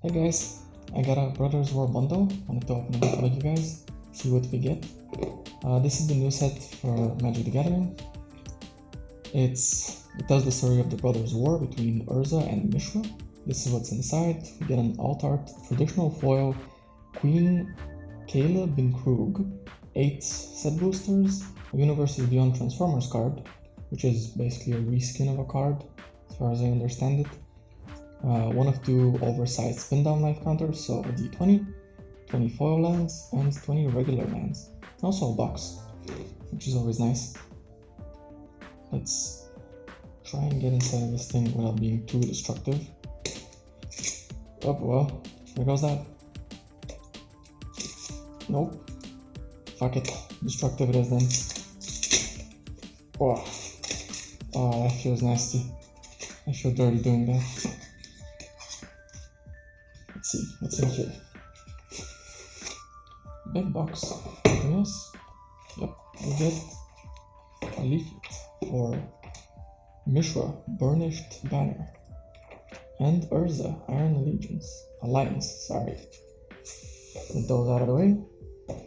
Hey guys, I got a Brothers War bundle. Wanted to open it up for you guys, see what we get. This is the new set for Magic the Gathering. It tells the story of the Brothers War between Urza and Mishra. This is what's inside. We get an alt-art traditional foil Queen Kayla bin Krug, 8 set boosters, a University Beyond Transformers card, which is basically a reskin of a card, as far as I understand it. 1 of 2 oversized spin down life counters, so a d20, 20 foil lands, and 20 regular lands. And also a box, which is always nice. Let's try and get inside of this thing without being too destructive. Oh well, there goes that. Nope. Fuck it. Destructive it is then. Oh, that feels nasty. I feel dirty doing that. Let's see, what's in here? Big box. Anything else? Yep, we get a leaflet for Mishra, Burnished Banner, and Urza, Iron Alliance, sorry. Get those out of the way.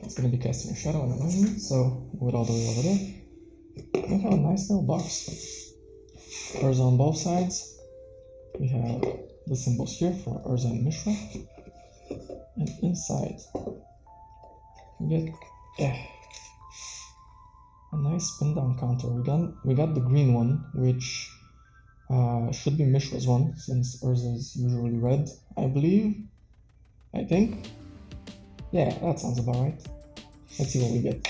It's gonna be casting a shadow in a moment, so move it all the way over there. We have a nice little box. Urza on both sides. We have the symbols here for Urza and Mishra. And inside, we get a nice spin down counter. We got the green one, which should be Mishra's one, since Urza is usually red, I believe. I think. Yeah, that sounds about right. Let's see what we get.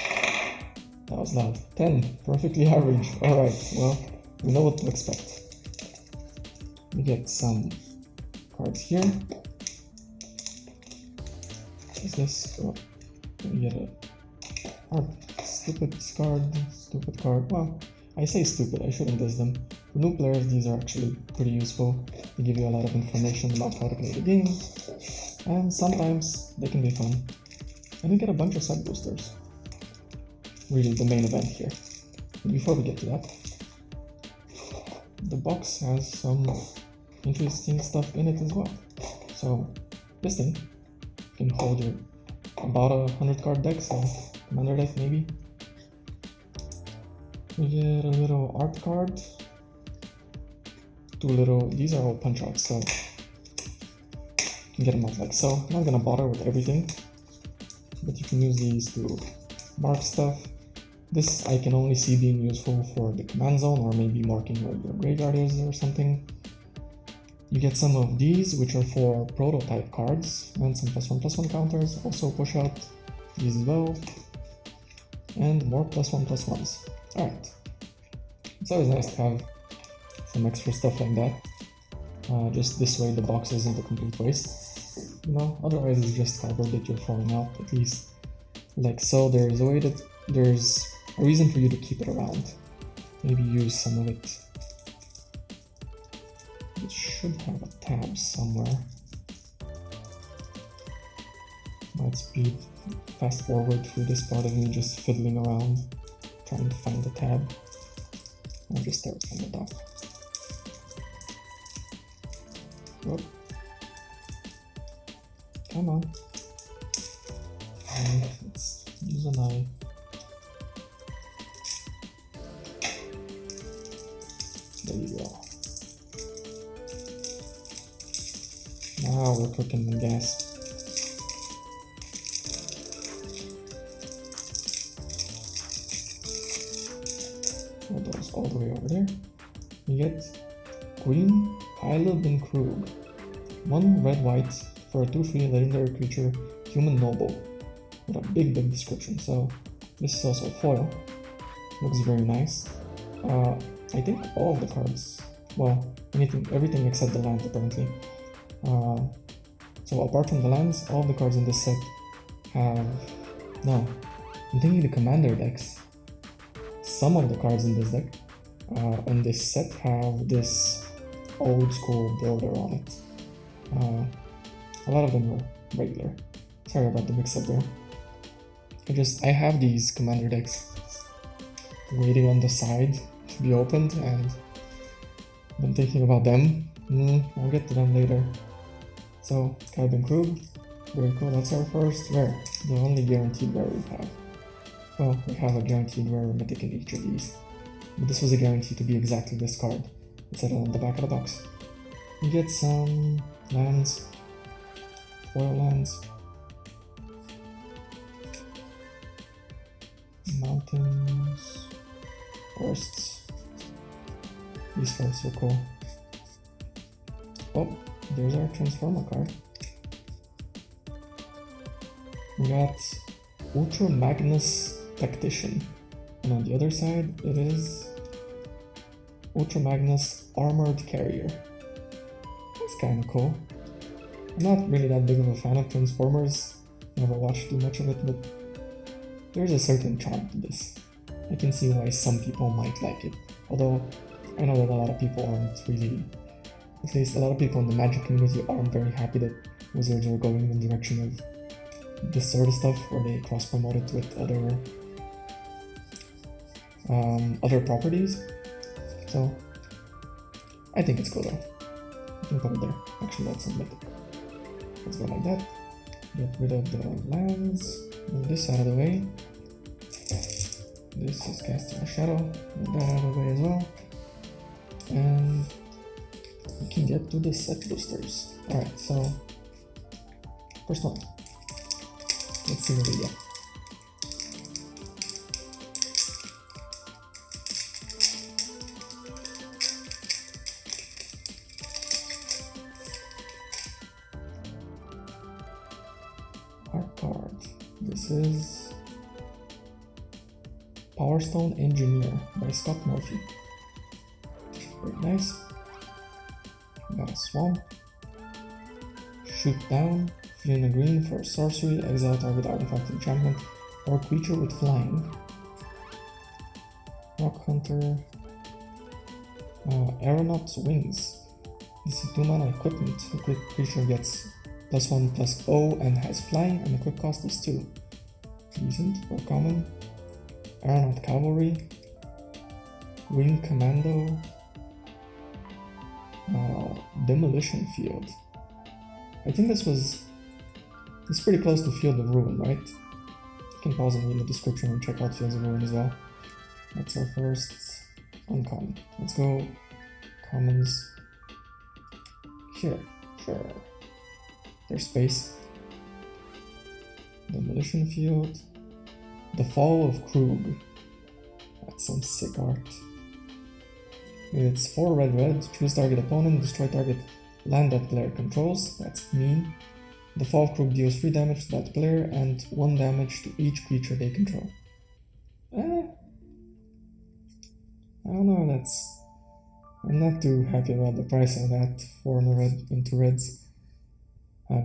That was loud. 10. Perfectly average. Alright, well, we know what to expect. We get some cards here. What is this? Oh, we get a stupid card. Well, I say stupid, I shouldn't diss them. For new players, these are actually pretty useful. They give you a lot of information about how to play the game, and sometimes they can be fun. And we get a bunch of set boosters. Really the main event here. But before we get to that, the box has some interesting stuff in it as well. So this thing can hold your about 100 card deck, so commander deck maybe. We get a little art card. These are all punch outs, so you can get them out like so. I'm not gonna bother with everything, but you can use these to mark stuff. This I can only see being useful for the command zone, or maybe marking where your graveyard is or something. You get some of these, which are for prototype cards, and some +1/+1 counters, also push out these as well, and more +1/+1s. Alright, it's always nice to have some extra stuff like that. Just this way the box isn't a complete waste, you know, otherwise it's just cardboard that you're throwing out, at least like so. There's a reason for you to keep it around. Maybe use some of it. It should have a tab somewhere. Might speed fast forward through this part of me just fiddling around, trying to find the tab. I'll just start from the top. Whoop. Come on. And let's use a knife. There you go. Now we're cooking the gas. Put those all the way over there. You get Queen Kayla bin Krug. 1 red-white for a 2/3 legendary creature, human noble. With a big description. So this is also a foil. Looks very nice. I think all of the cards, well, everything except the lands apparently. So apart from the lands, all of the cards in this set have, no, I'm thinking the commander decks. Some of the cards in this deck, in this set have this old school border on it. A lot of them are regular. Sorry about the mix up there. I have these commander decks waiting on the side to be opened, and I've been thinking about them. I'll get to them later. So, Calvin Krug, very cool. That's our first rare, the only guaranteed rare we have. Well, we have a guaranteed rare mythic in each of these, but this was a guarantee to be exactly this card. It's on the back of the box. You get some lands, foil lands, mountains, forests. These forests are cool. Oh, there's our Transformer card. We got Ultra Magnus Tactician, and on the other side it is Ultra Magnus Armored Carrier. That's kind of cool. I'm not really that big of a fan of Transformers, never watched too much of it, but there's a certain charm to this. I can see why some people might like it, although I know that a lot of people aren't really, at least a lot of people in the Magic community aren't very happy that Wizards are going in the direction of this sort of stuff where they cross-promote it with other properties. So I think it's cool though. I can put it there. Actually, that's a bit. Let's go like that. Get rid of the lands. Move this out of the way. This is casting a shadow. Move that out of the way as well. And we can get to the set boosters. Alright, so first one. Let's see what we get. Art card. This is Power Stone Engineer by Scott Murphy. Very nice. We got a swamp. Shoot down. Flee a green for sorcery. Exile target artifact, enchantment, or creature with flying. Rock Hunter. Aeronaut's Wings. This is 2-mana equipment. A quick creature gets +1/+0 and has flying, and the quick cost is 2. Decent for common. Aeronaut Cavalry. Wing Commando. Demolition Field. I think it's pretty close to Field of Ruin, right? You can pause and read the description and check out Fields of Ruin as well. That's our first uncommon. Let's go commons here. Sure. There's space. Demolition Field. The Fall of Krug. That's some sick art. It's 4 red, choose target opponent, destroy target land that player controls. That's mean. The Fall of Krug deals 3 damage to that player and 1 damage to each creature they control. I don't know, I'm not too happy about the price of that. 4 in a red into reds.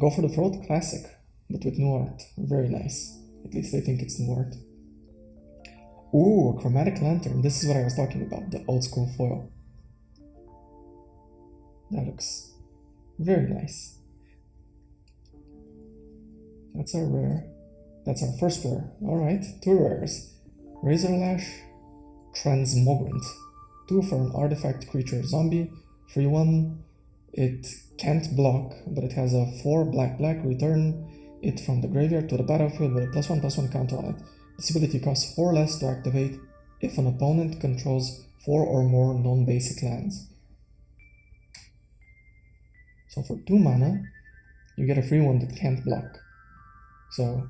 Go for the Throat Classic, but with new art. Very nice. At least I think it's new art. Ooh, a Chromatic Lantern. This is what I was talking about, the old school foil. That looks very nice. That's our rare. That's our first rare. Alright, 2 rares. Razorlash, Transmogrant. 2 for an artifact creature zombie. 3/1. It can't block, but it has a 4 black. Return it from the graveyard to the battlefield with a +1/+1 counter on it. This ability costs 4 less to activate if an opponent controls 4 or more non-basic lands. So for 2 mana, you get a free one that can't block. So,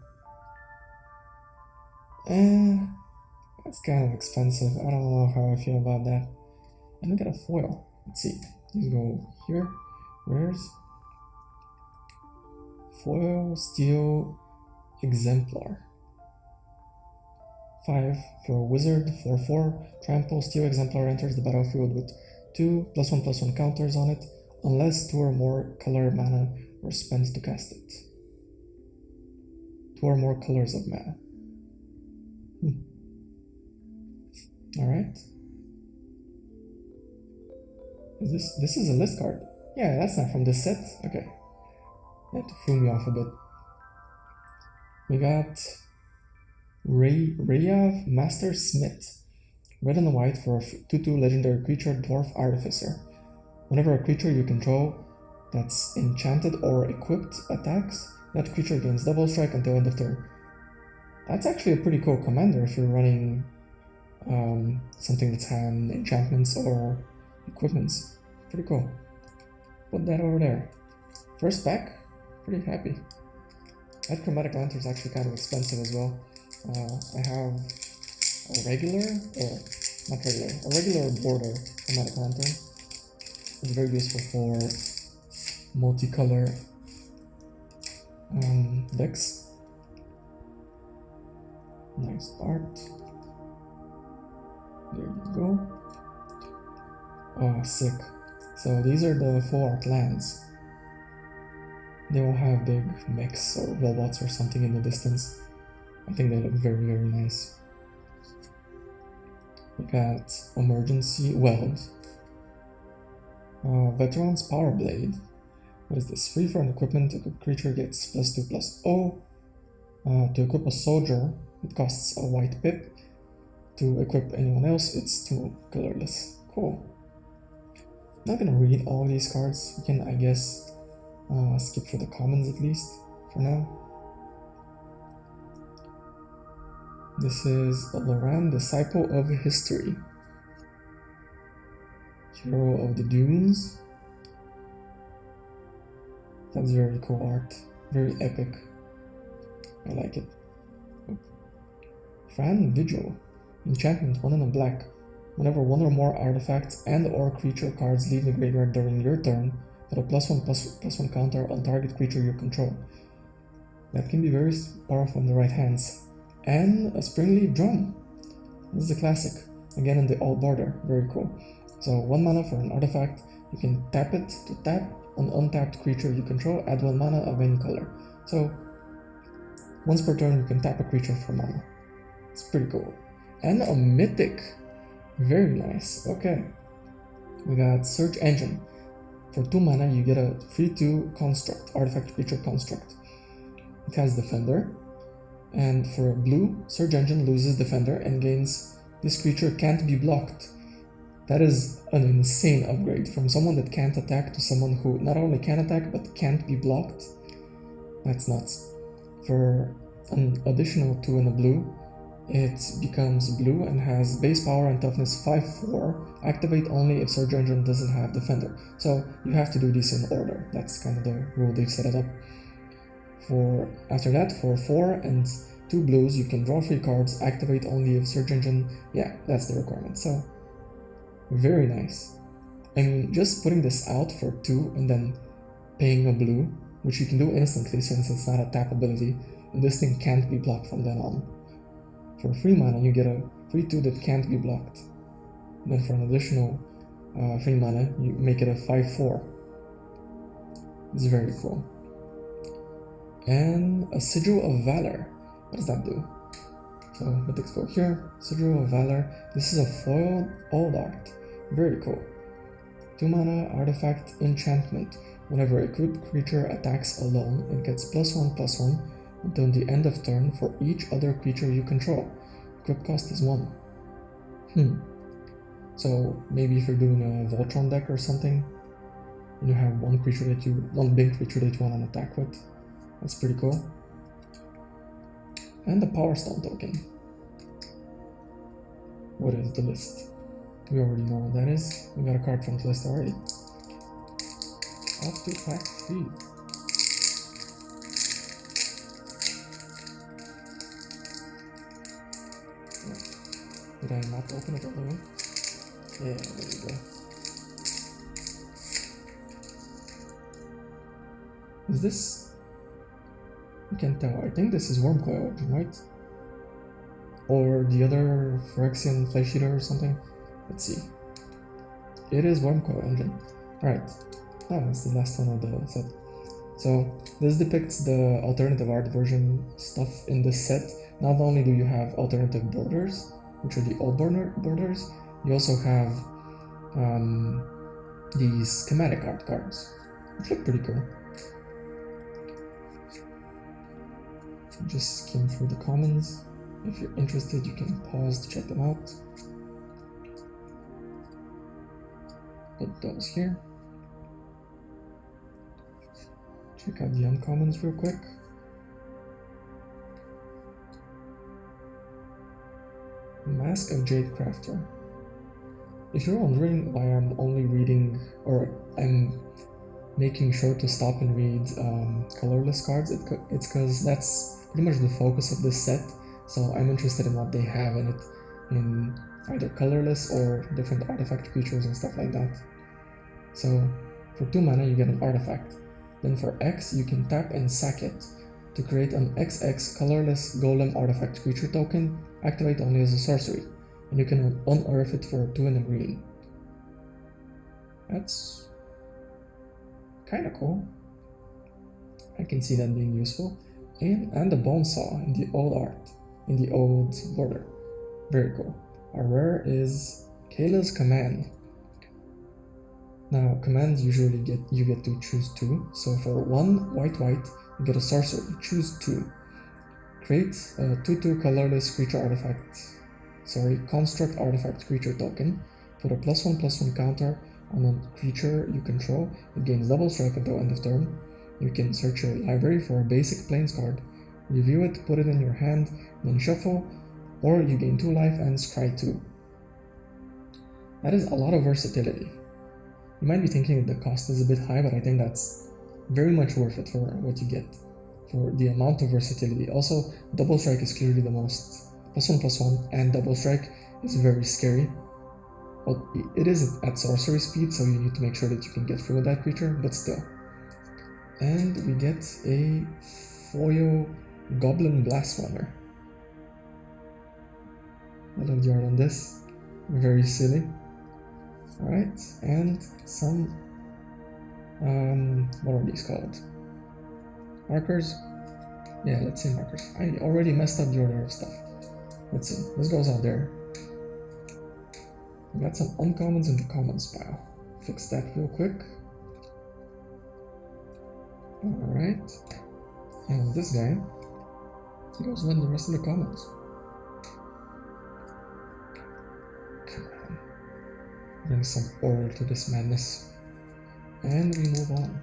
that's kind of expensive. I don't know how I feel about that. And we get a foil. Let's see. Let's go here. Rares. Foil Steel Exemplar. 5 for a wizard, 4/4. Trample Steel Exemplar enters the battlefield with 2 +1/+1 counters on it, unless 2 or more color mana were spent to cast it. 2 or more colors of mana. Alright. This is a list card. Yeah, that's not from this set. Okay. That threw me off a bit. We got Rayav Master Smith. Red and white for a 2/2 legendary creature, Dwarf Artificer. Whenever a creature you control that's enchanted or equipped attacks, that creature gains double strike until end of turn. That's actually a pretty cool commander if you're running something that's had enchantments or equipments. Pretty cool. Put that over there. First pack, pretty happy. That Chromatic Lantern is actually kind of expensive as well. I have a regular border Chromatic Lantern. It's very useful for multicolor decks. Nice art. There you go. Oh, sick. So these are the full art lands. They will have big mechs or robots or something in the distance. I think they look very, very nice. We got Emergency Weld. Veteran's Power Blade. What is this? Free for an equipment, a creature gets +2/+0. To equip a soldier, it costs a white pip. To equip anyone else, it's 2 colorless. Cool. Not gonna read all these cards. We can, I guess, skip for the commons at least, for now. This is Loran, Disciple of History. Hero of the Dunes. That's very cool art. Very epic. I like it. Fan Vigil. Enchantment, 1 and a black. Whenever 1 or more artifacts and or creature cards leave the graveyard during your turn, put a +1/+1 counter on target creature you control. That can be very powerful in the right hands. And a Springleaf Drum. This is a classic. Again in the all border. Very cool. So 1 mana for an artifact. You can tap it to tap an untapped creature you control. Add 1 mana of any color. So once per turn you can tap a creature for mana. It's pretty cool. And a mythic. Very nice. Okay. We got Search Engine. For 2 mana you get a free 2 construct, artifact creature construct. It has Defender. And for a blue, Search Engine loses Defender and gains this creature can't be blocked. That is an insane upgrade from someone that can't attack to someone who not only can attack but can't be blocked. That's nuts. For an additional 2 in a blue, it becomes blue and has base power and toughness 5/4. Activate only if Search Engine doesn't have Defender. So you have to do this in order. That's kind of the rule they've set it up. After that, for 4 and 2 blues, you can draw 3 cards, activate only if Search Engine. Yeah, that's the requirement. So very nice. I mean, just putting this out for 2 and then paying a blue, which you can do instantly since it's not a tap ability, and this thing can't be blocked from then on. For 3 mana, you get a free 2 that can't be blocked. And then for an additional 3 mana, you make it a 5/4. It's very cool. And a Sigil of Valor. What does that do? So mythics go here. Sigil of Valor. This is a foiled old art. Very cool. 2 mana artifact enchantment. Whenever a creature attacks alone, it gets +1/+1 until the end of turn for each other creature you control. Equip cost is 1. So maybe if you're doing a Voltron deck or something, and you have one big creature that you want to attack with. That's pretty cool. And the Power Stone token. What is the list? We already know what that is. We got a card from the list already. Off to pack 3. Did I not open it all the way? Yeah, there we go. Is this? You can't tell. I think this is Wormcoil Origin, right? Or the other Phyrexian Flesh Eater or something. Let's see. It is Wormcoil Engine. Alright. Oh, that's the last one of the set. So this depicts the alternative art version stuff in this set. Not only do you have alternative borders, which are the old borders, you also have these schematic art cards, which look pretty cool. Just skim through the commons. If you're interested, you can pause to check them out. Put those here. Check out the uncommons real quick. Mask of Jade Crafter. If you're wondering why I'm only reading, or I'm making sure to stop and read colorless cards, it's because that's pretty much the focus of this set. So I'm interested in what they have in it, in either colorless or different artifact creatures and stuff like that. So for 2 mana you get an artifact. Then for X you can tap and sack it to create an XX colorless golem artifact creature token, activate only as a sorcery, and you can unearth it for 2 and a green. That's kinda cool. I can see that being useful. And the bone saw in the old art, in the old border. Very cool. Our rare is Kayla's Command. Now commands usually you get to choose 2. So for 1 white you get a sorcery, choose 2. Create a 2/2 colorless creature artifact. Construct artifact creature token. Put a +1/+1 counter on a creature you control. It gains double strike until end of turn. You can search your library for a basic plains card, review it, put it in your hand, then shuffle, or you gain 2 life and scry 2. That is a lot of versatility. You might be thinking that the cost is a bit high, but I think that's very much worth it for what you get, for the amount of versatility. Also, double strike is clearly the most. +1/+1 and double strike is very scary. Well, it is at sorcery speed, so you need to make sure that you can get through with that creature, but still. And we get a foil Goblin Blast Runner. I love the art on this. Very silly. Alright, and some what are these called? Markers? Yeah, let's say markers. I already messed up the order of stuff. Let's see, this goes out there. We got some uncommons in the commons pile. Fix that real quick. Alright. And this guy goes with the rest of the commons. Come on. Bring some order to this madness. And we move on.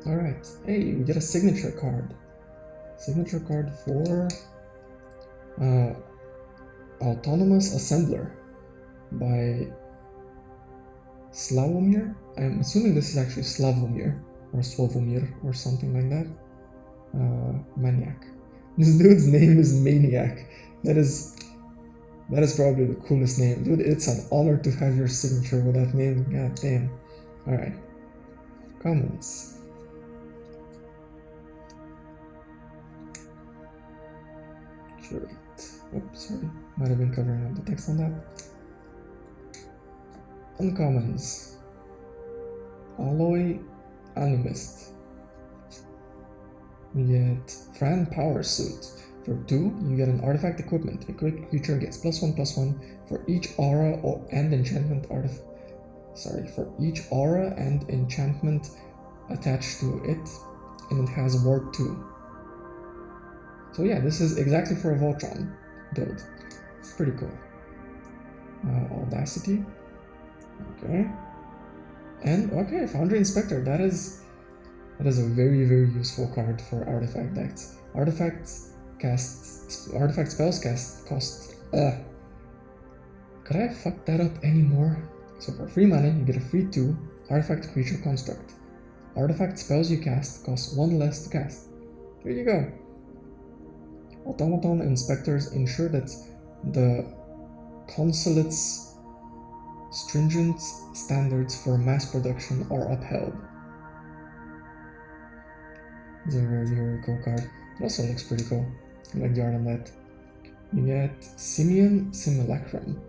Alright, hey, we get a signature card. Signature card for Autonomous Assembler by Slavomir. I'm assuming this is actually Slavomir or Slovomir or something like that. Maniac. This dude's name is Maniac. That is probably the coolest name. Dude, it's an honor to have your signature with that name. God damn. Alright. Commons. Sure. Oops, sorry. Might have been covering up the text on that. Uncommons. Alloy Animist. We get Fran Power Suit. For 2, you get an artifact equipment. A quick creature gets +1/+1 for each aura and enchantment for each aura and enchantment attached to it, and it has Ward 2. So yeah, this is exactly for a Voltron build. It's pretty cool. Audacity. Okay. And okay, Foundry Inspector. That is a very, very useful card for artifact decks. Artifact spells cast cost. Could I fuck that up anymore? So for 3 mana, you get a free 2 artifact creature construct. Artifact spells you cast cost 1 less to cast. There you go. Automaton inspectors ensure that the consulate's stringent standards for mass production are upheld. It's a very, very cool card. It also looks pretty cool. I like the art on that. You get Simian Simulacrum.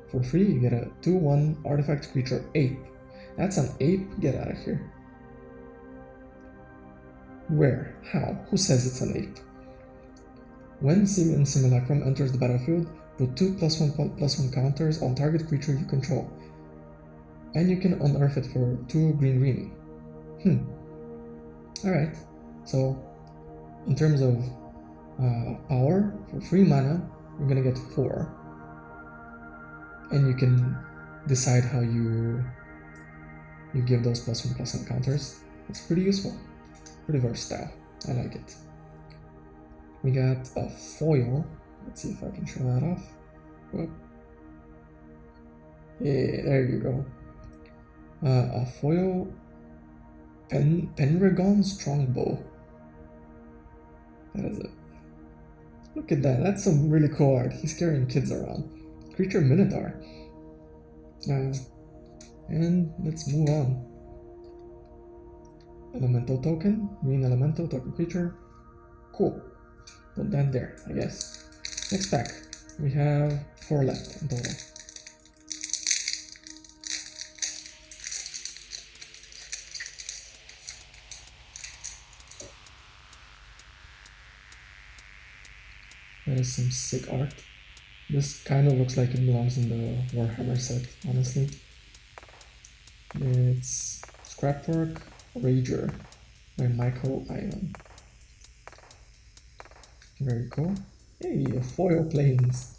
For 3, you get a 2/1 artifact creature ape. That's an ape? Get out of here. Where? How? Who says it's an ape? When Simian Simulacrum enters the battlefield, put 2 +1/+1 counters on target creature you control. And you can unearth it for 2 green. Alright, so in terms of power, for 3 mana, you're gonna get 4. And you can decide how you give those +1/+1 counters. It's pretty useful, pretty versatile. I like it. We got a foil. Let's see if I can show that off. Whoop. Yeah, there you go. A foil Pendragon Strongbow. That is it. Look at that. That's some really cool art. He's carrying kids around. Creature Minotaur. And let's move on. Elemental token, green elemental token creature. Cool. Put that there, I guess. Next pack. We have 4 left in total. That is some sick art. This kind of looks like it belongs in the Warhammer set, honestly. It's Scrapwork Rager by Michael Ivan. Very cool. Hey, a foil planes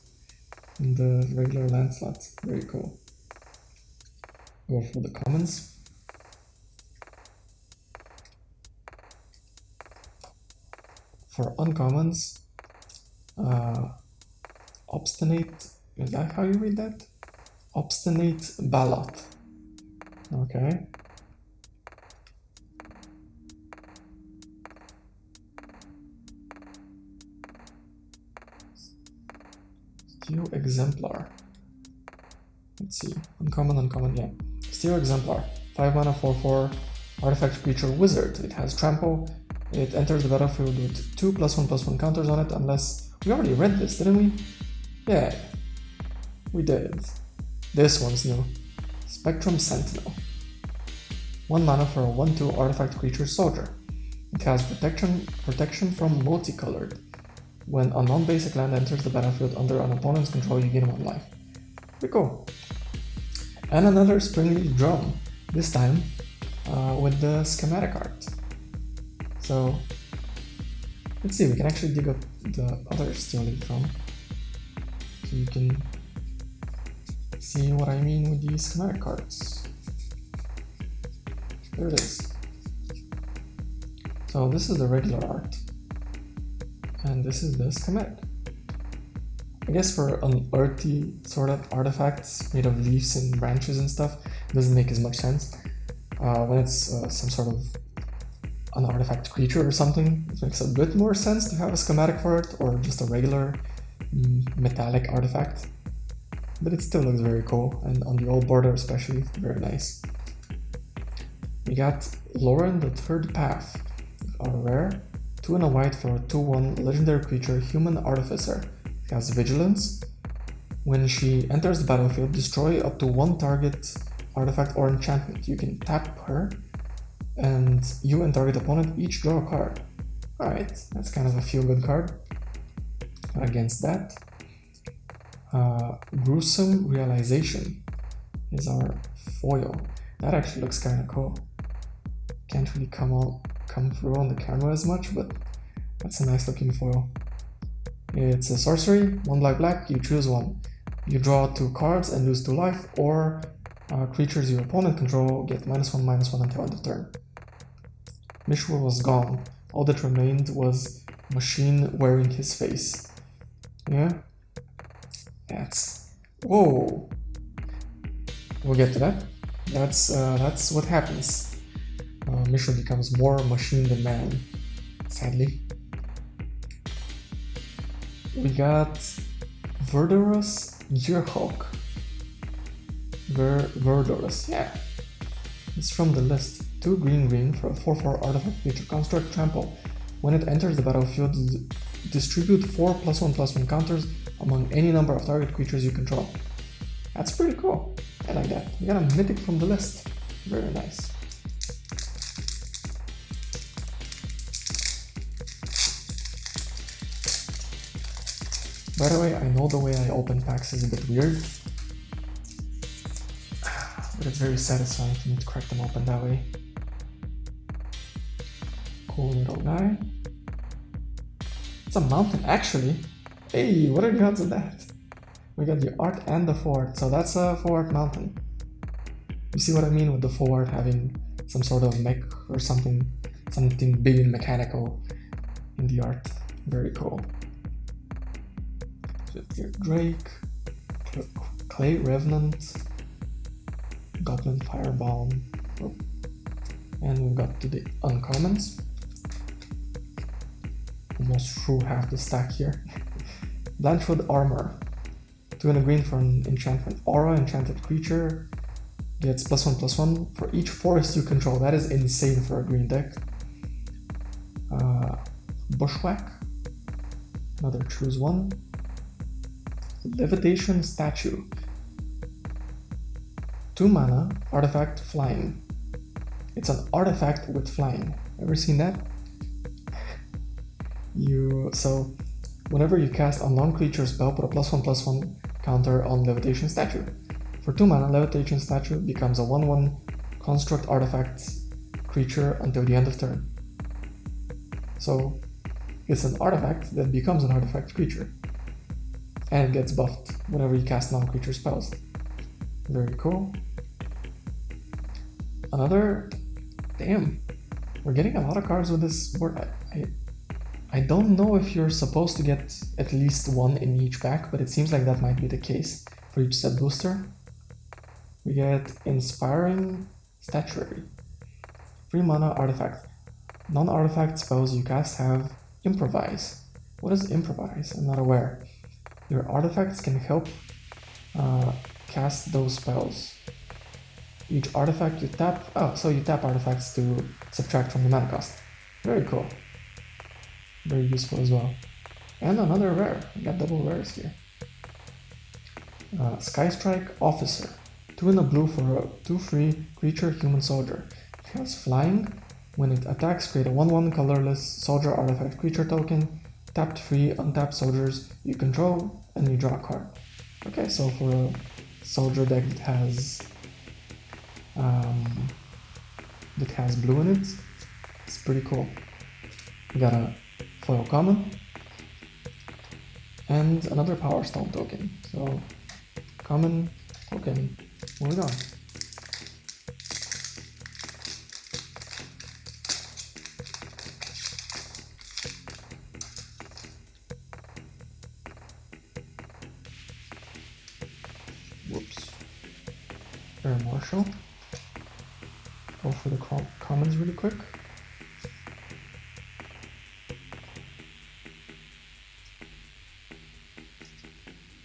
in the regular land slots. Very cool. Go for the commons. For uncommons, Obstinate, is that how you read that? Obstinate Ballot. Okay. Steel Exemplar. Let's see. Uncommon, yeah. Steel Exemplar. 5 mana, 4/4. Artifact creature wizard. It has trample. It enters the battlefield with 2 +1/+1 counters on it unless... We already read this, didn't we? Yeah. We did. This one's new. Spectrum Sentinel. 1 mana for a 1/2 artifact creature soldier. It has protection from multicolored. When a non-basic land enters the battlefield under an opponent's control, you gain 1 life. Pretty cool. And another Springleaf Drum, this time with the schematic art. So let's see, we can actually dig up the other Steel Leaf Drum so you can see what I mean with these schematic cards. There it is. So this is the regular art, and this is the schematic. I guess for an earthy sort of artifacts made of leaves and branches and stuff, it doesn't make as much sense. When it's some sort of an artifact creature or something, it makes a bit more sense to have a schematic for it, or just a regular metallic artifact. But it still looks very cool, and on the old border especially, very nice. We got Lauren the Third Path, a rare, 2 and a white for a 2/1 legendary creature, Human Artificer. It has Vigilance. When she enters the battlefield, destroy up to 1 target artifact or enchantment. You can tap her, and you and target opponent each draw a card. Alright, that's kind of a feel-good card. Against that, Gruesome Realization is our foil. That actually looks kind of cool. Can't really come through on the camera as much, but that's a nice looking foil. It's a sorcery, 1 black, you choose 1. You draw 2 cards and lose 2 life, or creatures your opponent control get -1/-1 until end of turn. Mishra was gone. All that remained was Machine wearing his face. Yeah? That's... Whoa! We'll get to that. That's what happens. Mishra becomes more machine than man, sadly. We got Verdurous Gearhawk. Verdurous, yeah. It's from the list. 2 green for a 4/4 artifact creature construct trample. When it enters the battlefield, distribute 4 +1/+1 counters among any number of target creatures you control. That's pretty cool. I like that. We got a mythic from the list. Very nice. By the way, I know the way I open packs is a bit weird, but it's very satisfying for me to crack them open that way. Cool little guy. It's a mountain, actually. Hey, what are the odds of that? We got the art and the fort, so that's a fort mountain. You see what I mean with the fort having some sort of mech or something big and mechanical in the art. Very cool. Drake, Clay Revenant, Goblin Fireball, and we got to the uncommons. Almost through half the stack here. Blanchwood Armor, 2 and a green for an enchantment. Aura, enchanted creature, gets +1/+1 for each forest you control. That is insane for a green deck. Bushwhack, another choose one. Levitation Statue, 2 mana, artifact, flying. It's an artifact with flying. Ever seen that? So whenever you cast a non-creature spell, put a +1/+1 counter on Levitation Statue. For 2 mana, Levitation Statue becomes a 1/1 construct artifact creature until the end of turn. So it's an artifact that becomes an artifact creature. And it gets buffed whenever you cast non-creature spells. Very cool. Damn, we're getting a lot of cards with this board. I don't know if you're supposed to get at least one in each pack, but it seems like that might be the case for each set booster. We get Inspiring Statuary, 3 mana artifact. Non-artifact spells you cast have Improvise. What is Improvise? I'm not aware. Your artifacts can help cast those spells. Each artifact you tap, so you tap artifacts to subtract from the mana cost. Very cool. Very useful as well. And another rare. We got double rares here. Skystrike Officer, 2 in a blue for a 2/3 creature human soldier. It has flying. When it attacks, create a 1/1 colorless soldier artifact creature token. Tapped 3 untapped soldiers you control, and you draw a card. Okay, so for a soldier deck that has blue in it, it's pretty cool. We got a foil common and another Power Stone token. So common token, moving on. Whoops. Air Marshal. Go for the commons really quick.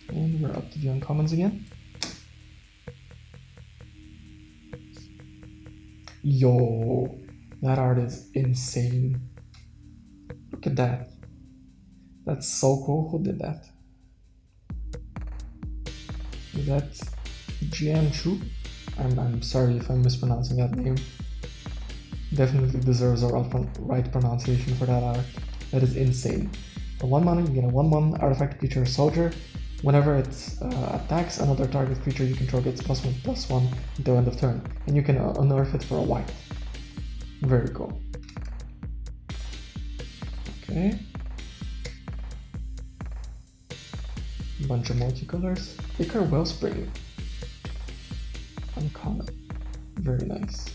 And we're up to the uncommons again. Yo, that art is insane. Look at that. That's so cool. Who did that? Is that Jian Chu? I'm sorry if I'm mispronouncing that name. Definitely deserves a right pronunciation for that art. That is insane. For 1 mana, you get a 1/1 artifact creature soldier. Whenever it attacks another target creature you control, gets +1/+1 until end of turn, and you can unearth it for a white. Very cool. Okay. Bunch of multicolors. Icar Wellspring. Uncommon. Very nice.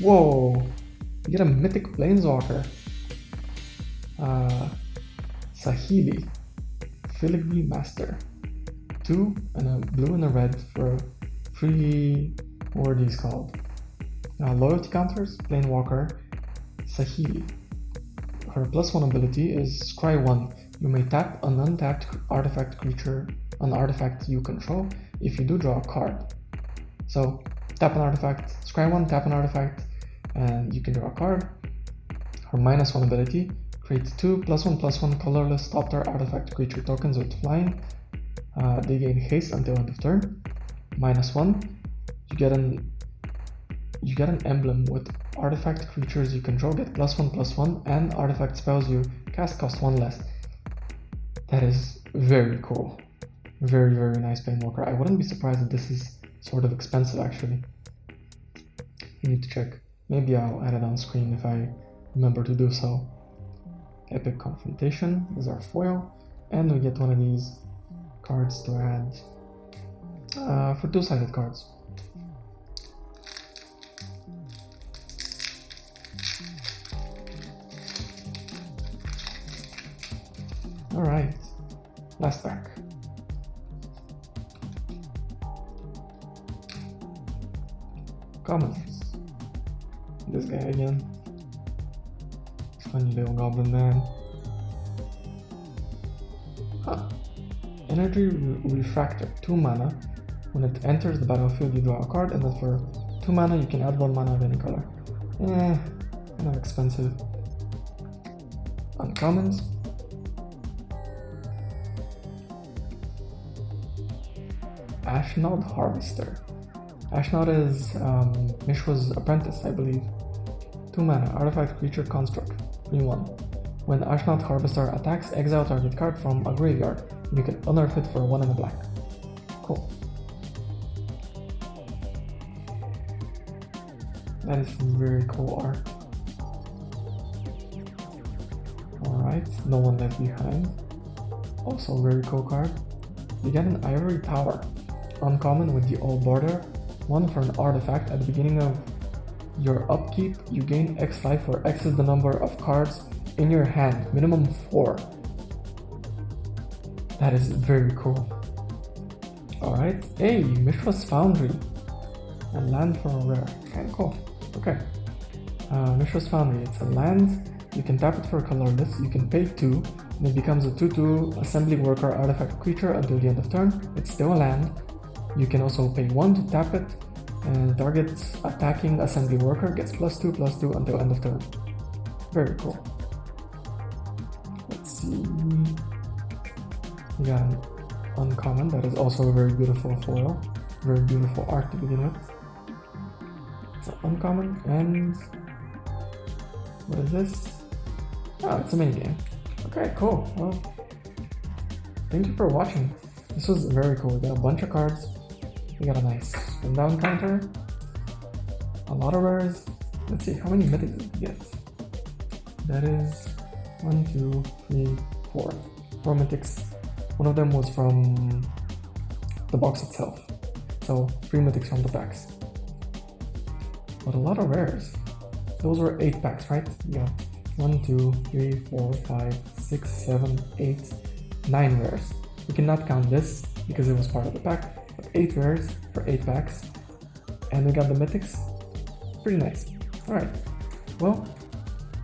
Whoa! You get a Mythic Planeswalker. Sahili. Filigree Master. 2 and a blue and a red for 3, what are these called? Loyalty counters, Planewalker, Sahili. Her +1 ability is Scry 1. You may tap an untapped artifact creature, an artifact you control. If you do, draw a card. So, tap an artifact, scry 1, tap an artifact, and you can draw a card. Her -1 ability creates 2 +1/+1 colorless top-tier artifact creature tokens with flying. They gain haste until end of turn. -1, you get an emblem with artifact creatures you control get +1/+1, and artifact spells you cast cost 1 less. That is very cool. Very, very nice Planewalker. I wouldn't be surprised if this is sort of expensive actually. You need to check. Maybe I'll add it on screen if I remember to do so. Epic Confrontation is our foil. And we get one of these cards to add for two-sided cards. Alright, last pack. Commons. This guy again. Funny little goblin man. Huh. Energy Refractor, 2 mana. When it enters the battlefield, you draw a card, and then for 2 mana, you can add 1 mana of any color. Kind of expensive. Uncommons. Ashnod Harvester. Ashnod is Mishra's apprentice, I believe. 2 mana, artifact creature construct, 3/1. When Ashnod Harvester attacks, exile target card from a graveyard. You can unearth it for 1 and a black. Cool. That is very cool art. Alright, No One Left Behind. Also very cool card. You get an Ivory Tower. Uncommon with the old border. 1 for an artifact. At the beginning of your upkeep, you gain X life, where X is the number of cards in your hand. Minimum 4. That is very cool. Alright. Hey, Mishra's Foundry. A land for a rare. Kinda cool. Okay. Mishra's Foundry. It's a land. You can tap it for colorless. You can pay 2. And it becomes a 2/2 assembly worker artifact creature until the end of turn. It's still a land. You can also pay 1 to tap it, and target attacking assembly worker gets +2/+2 until end of turn. Very cool. Let's see. We got an uncommon that is also a very beautiful foil. Very beautiful art to begin with. It's an uncommon, and what is this? Oh, it's a minigame. Okay, cool. Well, thank you for watching. This was very cool. We got a bunch of cards. We got a nice spin down counter. A lot of rares. Let's see, how many mythics did we get? That is 1, 2, 3, 4. 4 mythics. One of them was from the box itself. So 3 mythics from the packs. But a lot of rares. Those were 8 packs, right? Yeah. 1, 2, 3, 4, 5, 6, 7, 8, 9 rares. We cannot count this because it was part of the pack. But 8 rares for 8 packs. And we got the mythics. Pretty nice. Alright. Well,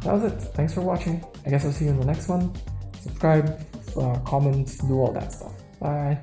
that was it. Thanks for watching. I guess I'll see you in the next one. Subscribe, comment, do all that stuff. Bye.